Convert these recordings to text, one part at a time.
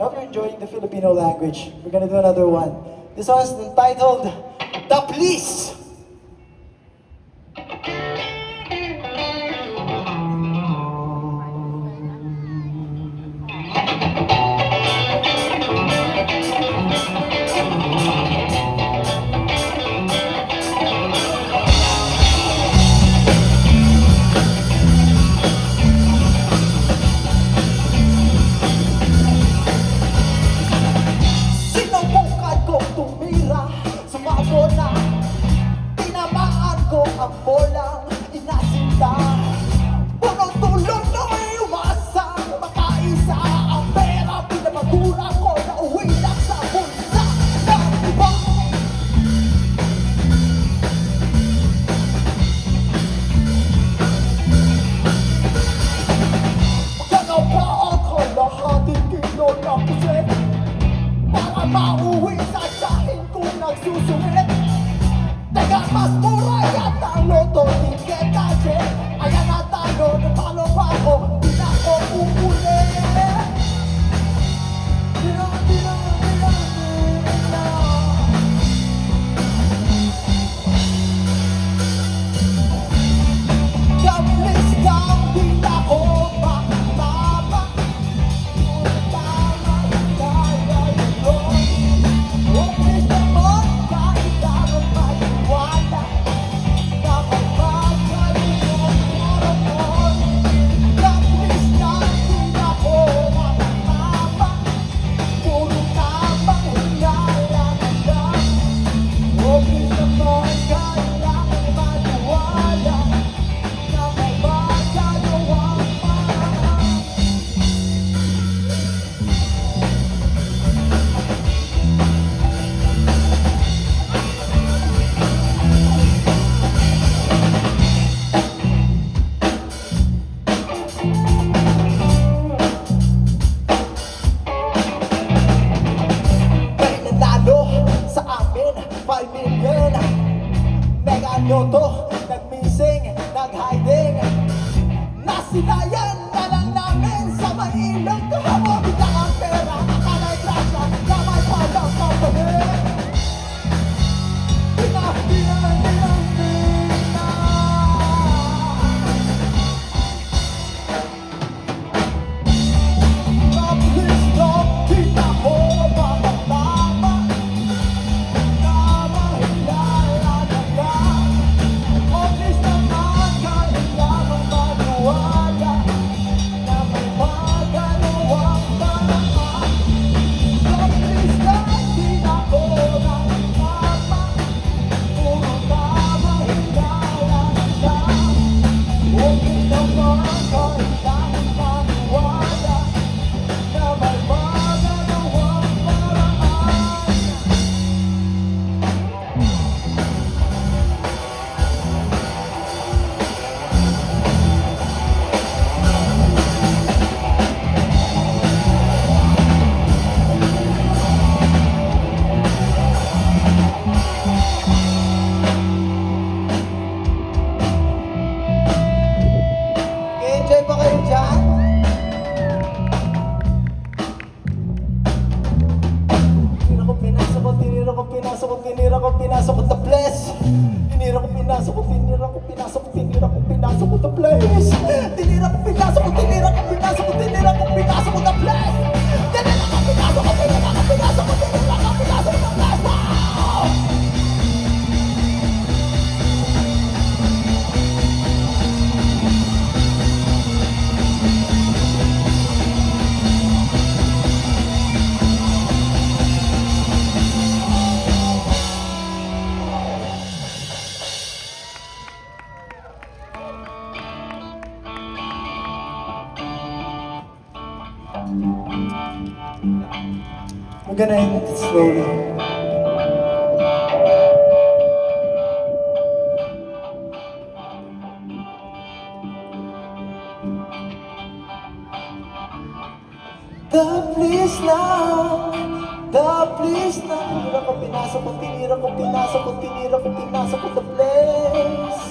I hope you're enjoying the Filipino language. We're gonna do another one. This one's entitled The Please. Sinubukan kong tumira, sumabot na. Tinamaan ko ang bolang inasinta. Punong tulong na may umasa, makaisa ang pera. Pinamagura ko na uwi lang sa bulsa ng iba. Magkakapaan ko lahating kilo ng puset para mauwi sa tiyahin kong nagsusungit. Teka, mas mura yata ang loto ticket kasi ayan na tayo, natalo pa ako, di na ako uulit. Di na. Gamilis lang, di na ako makatama. Tama, kaya yun. Umpis naman, kahit anong maliwanag. Dapat magkaroon moron. Gamilis lang, di na ako makatama. Puro tamang hinalaman lang. Umpis naman, kailangan maniwala na may magagawang paraan. May nanalo sa amin, 5 million. Mega Lotto, nag-missing, nag-hiding. Nasilayan na lang namin sa Maynilong. Kahapon bigla ang pera, akala'y grasya, kamay pa lang company. Di na. Mabilis lang, di na ako makatama. Tamang hinalaman lang. Mabilis naman, kailangan maniwala na may magagawang paraan. Mabilis lang, di na ako makatama. Puro tamang hinalaman lang. Mabilis naman, kailangan maniwala na may magagawang paraan. Enjoy pa kayo dyan? Tinira ko, pinasok ko, the bless. Tinira ko, pinasok ko, the bless. Tinira ko, pinasok ko, the bless. The bless. Wow! I'm gonna end it slowly. The please lang, the please lang. Tinira ko, pinasok ko, tinira ko, the place.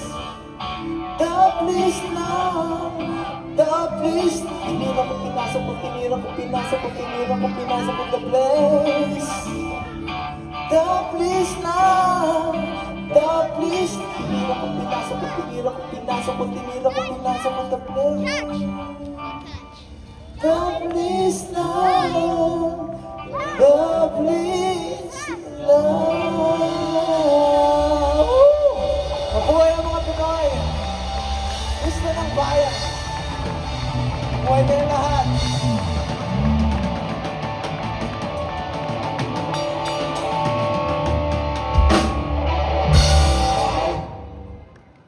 The please lang, the please. Tinira tinira ko, pinasok ko, tinira ko, pinasok ko, tinira ko, pinasok ko, the place. The place na, the place. Tinira ko, pinasok ko, tinira ko, pinasok ko, tinira ko, pinasok ko, the place. The place na, the place na.